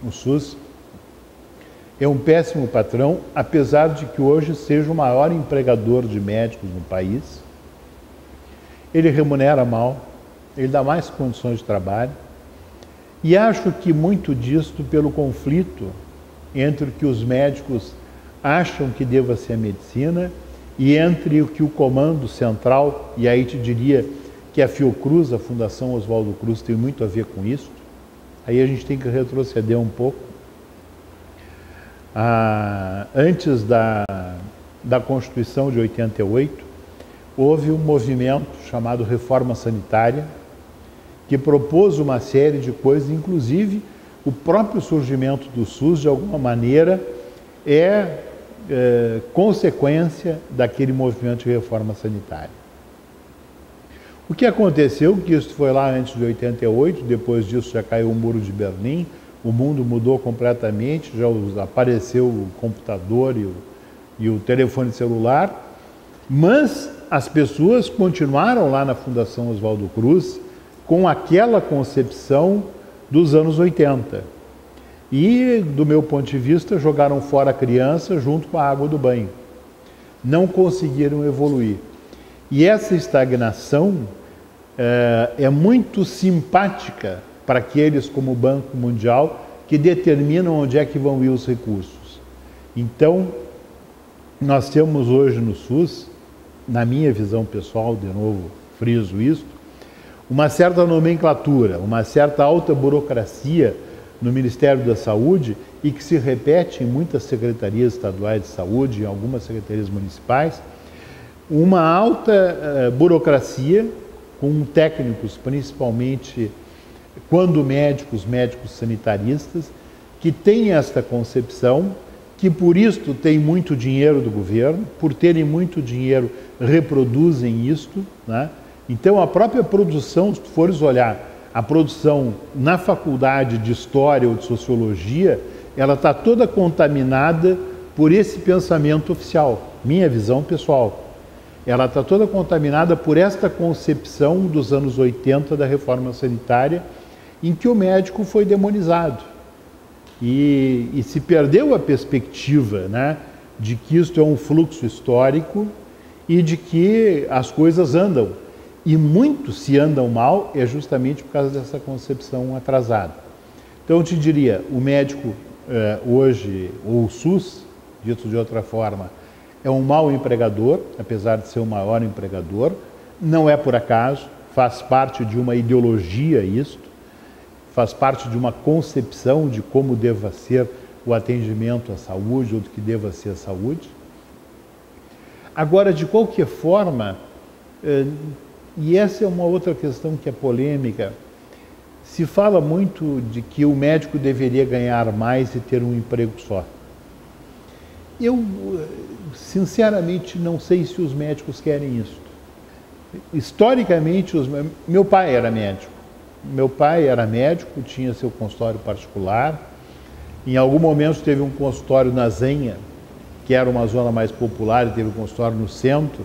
O SUS é um péssimo patrão, apesar de que hoje seja o maior empregador de médicos no país. Ele remunera mal, ele dá mais condições de trabalho. E acho que muito disto pelo conflito entre o que os médicos acham que deva ser a medicina e entre o que o comando central, e aí te diria que a Fiocruz, a Fundação Oswaldo Cruz, tem muito a ver com isso. Aí a gente tem que retroceder um pouco. Antes da Constituição de 88, houve um movimento chamado Reforma Sanitária, que propôs uma série de coisas, inclusive o próprio surgimento do SUS, de alguma maneira, é consequência daquele movimento de reforma sanitária. O que aconteceu, que isso foi lá antes de 88, depois disso já caiu o Muro de Berlim, o mundo mudou completamente, já apareceu o computador e o telefone celular, mas as pessoas continuaram lá na Fundação Oswaldo Cruz com aquela concepção dos anos 80. E, do meu ponto de vista, jogaram fora a criança junto com a água do banho. Não conseguiram evoluir. E essa estagnação é muito simpática para aqueles como o Banco Mundial que determinam onde é que vão ir os recursos. Então, nós temos hoje no SUS, na minha visão pessoal, de novo friso isso, uma certa nomenclatura, uma certa alta burocracia no Ministério da Saúde e que se repete em muitas secretarias estaduais de saúde, em algumas secretarias municipais, uma alta burocracia com técnicos, principalmente quando médicos sanitaristas, que têm esta concepção, que por isto têm muito dinheiro do governo, por terem muito dinheiro reproduzem isto, né? Então a própria produção, se tu fores olhar a produção na faculdade de História ou de Sociologia, ela está toda contaminada por esse pensamento oficial, minha visão pessoal. Ela está toda contaminada por esta concepção dos anos 80 da reforma sanitária, em que o médico foi demonizado. E se perdeu a perspectiva, né, de que isto é um fluxo histórico e de que as coisas andam. E muito se andam mal é justamente por causa dessa concepção atrasada. Então eu te diria, o médico hoje, ou o SUS, dito de outra forma, é um mau empregador, apesar de ser o maior empregador, não é por acaso, faz parte de uma ideologia isto, faz parte de uma concepção de como deva ser o atendimento à saúde ou do que deva ser a saúde. Agora, de qualquer forma, e essa é uma outra questão que é polêmica, se fala muito de que o médico deveria ganhar mais e ter um emprego só. Eu, sinceramente, não sei se os médicos querem isso. Historicamente, meu pai era médico. Meu pai era médico, tinha seu consultório particular. Em algum momento teve um consultório na Zenha, que era uma zona mais popular, e teve um consultório no centro,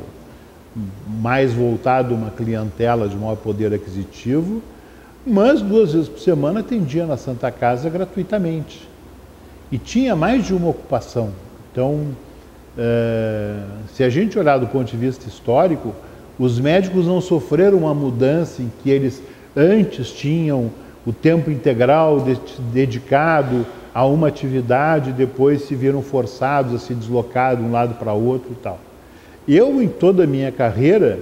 mais voltado a uma clientela de maior poder aquisitivo, mas 2 vezes por semana atendia na Santa Casa gratuitamente. E tinha mais de uma ocupação. Então, se a gente olhar do ponto de vista histórico, os médicos não sofreram uma mudança em que eles antes tinham o tempo integral dedicado a uma atividade, depois se viram forçados a se deslocar de um lado para outro e tal. Eu, em toda a minha carreira,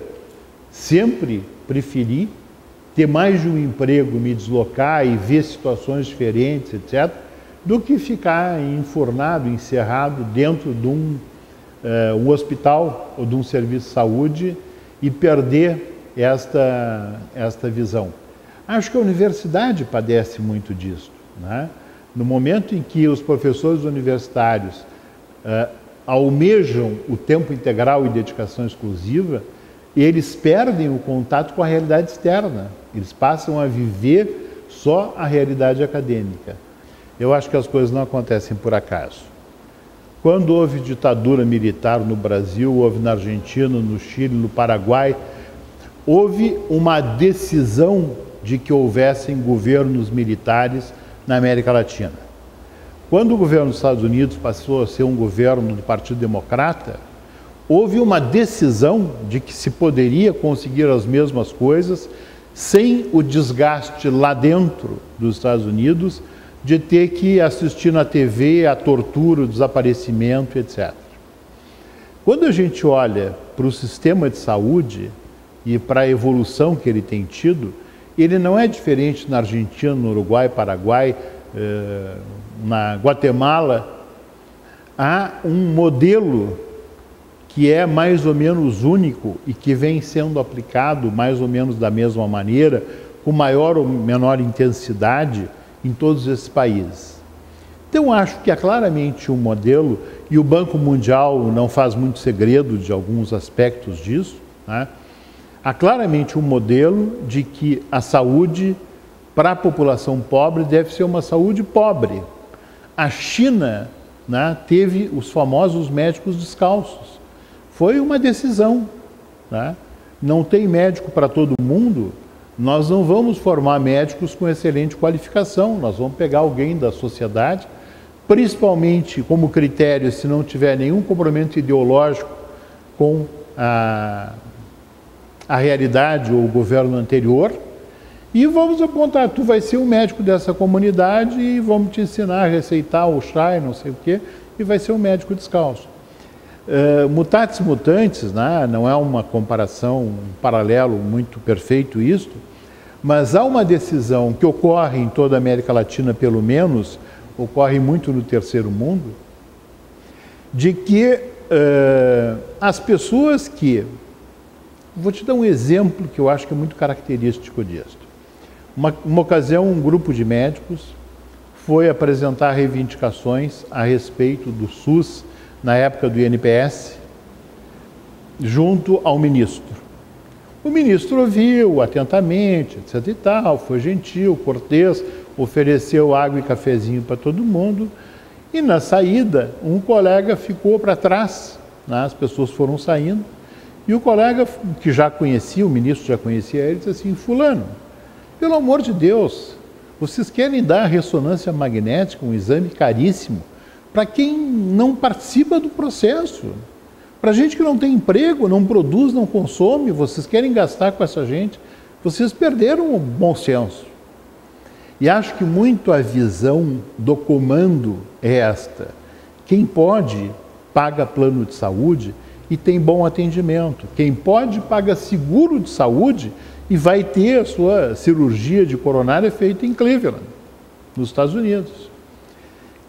sempre preferi ter mais de um emprego, me deslocar e ver situações diferentes, etc., do que ficar enfurnado, encerrado dentro de um hospital ou de um serviço de saúde e perder esta visão. Acho que a universidade padece muito disso, né? No momento em que os professores universitários almejam o tempo integral e dedicação exclusiva, eles perdem o contato com a realidade externa. Eles passam a viver só a realidade acadêmica. Eu acho que as coisas não acontecem por acaso. Quando houve ditadura militar no Brasil, houve na Argentina, no Chile, no Paraguai, houve uma decisão de que houvessem governos militares na América Latina. Quando o governo dos Estados Unidos passou a ser um governo do Partido Democrata, houve uma decisão de que se poderia conseguir as mesmas coisas sem o desgaste lá dentro dos Estados Unidos de ter que assistir na TV a tortura, o desaparecimento, etc. Quando a gente olha para o sistema de saúde e para a evolução que ele tem tido, ele não é diferente na Argentina, no Uruguai, Paraguai, na Guatemala. Há um modelo que é mais ou menos único e que vem sendo aplicado mais ou menos da mesma maneira, com maior ou menor intensidade em todos esses países. Então, acho que é claramente um modelo, e o Banco Mundial não faz muito segredo de alguns aspectos disso, né? Há claramente um modelo de que a saúde para a população pobre deve ser uma saúde pobre. A China, né, teve os famosos médicos descalços. Foi uma decisão, né? Não tem médico para todo mundo, nós não vamos formar médicos com excelente qualificação, nós vamos pegar alguém da sociedade, principalmente como critério, se não tiver nenhum comprometimento ideológico com a realidade ou o governo anterior, e vamos apontar, tu vai ser um médico dessa comunidade e vamos te ensinar a receitar o chá, não sei o quê, e vai ser um médico descalço. Mutatis mutandis, né? Não é uma comparação, um paralelo muito perfeito isto, mas há uma decisão que ocorre em toda a América Latina, pelo menos, ocorre muito no terceiro mundo, de que as pessoas que... Vou te dar um exemplo que eu acho que é muito característico disso. Uma ocasião, um grupo de médicos foi apresentar reivindicações a respeito do SUS, na época do INPS, junto ao ministro. O ministro ouviu atentamente, etc. e tal, foi gentil, cortês, ofereceu água e cafezinho para todo mundo, e na saída, um colega ficou para trás, né? As pessoas foram saindo, e o colega, que já conhecia, o ministro já conhecia ele, disse assim: fulano, pelo amor de Deus, vocês querem dar ressonância magnética, um exame caríssimo, para quem não participa do processo, para gente que não tem emprego, não produz, não consome, vocês querem gastar com essa gente, vocês perderam o bom senso. E acho que muito a visão do comando é esta: quem pode, paga plano de saúde e tem bom atendimento. Quem pode, paga seguro de saúde e vai ter a sua cirurgia de coronária feita em Cleveland, nos Estados Unidos.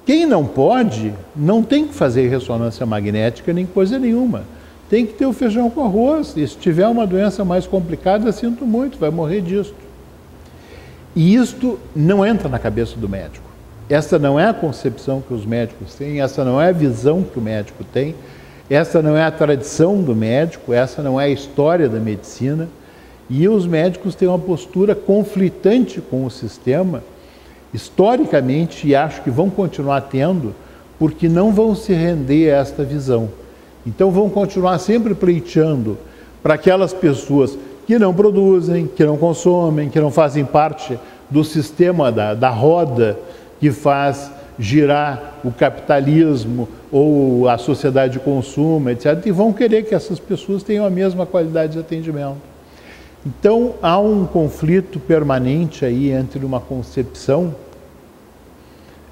Quem não pode, não tem que fazer ressonância magnética nem coisa nenhuma. Tem que ter o feijão com arroz. E se tiver uma doença mais complicada, sinto muito, vai morrer disso. E isto não entra na cabeça do médico. Essa não é a concepção que os médicos têm, essa não é a visão que o médico tem, essa não é a tradição do médico, essa não é a história da medicina. E os médicos têm uma postura conflitante com o sistema, historicamente, e acho que vão continuar tendo, porque não vão se render a esta visão. Então vão continuar sempre pleiteando para aquelas pessoas que não produzem, que não consomem, que não fazem parte do sistema da roda que faz girar o capitalismo ou a sociedade de consumo, etc. E vão querer que essas pessoas tenham a mesma qualidade de atendimento. Então, há um conflito permanente aí entre uma concepção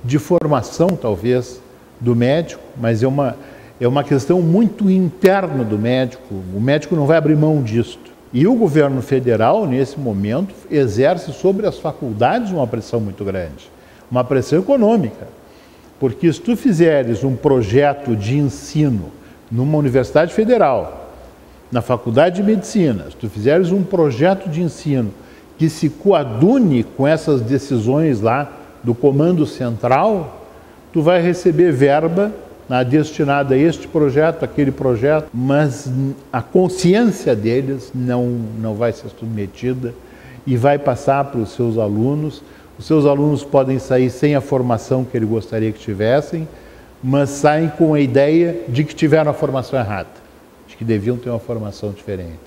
de formação, talvez, do médico, mas é uma questão muito interna do médico. O médico não vai abrir mão disso. E o governo federal, nesse momento, exerce sobre as faculdades uma pressão muito grande, uma pressão econômica. Porque se tu fizeres um projeto de ensino numa universidade federal, na faculdade de medicina, se tu fizeres um projeto de ensino que se coadune com essas decisões lá do comando central, tu vai receber verba destinada a este projeto, aquele projeto, mas a consciência deles não vai ser submetida e vai passar para os seus alunos. Os seus alunos podem sair sem a formação que ele gostaria que tivessem, mas saem com a ideia de que tiveram a formação errada, de que deviam ter uma formação diferente.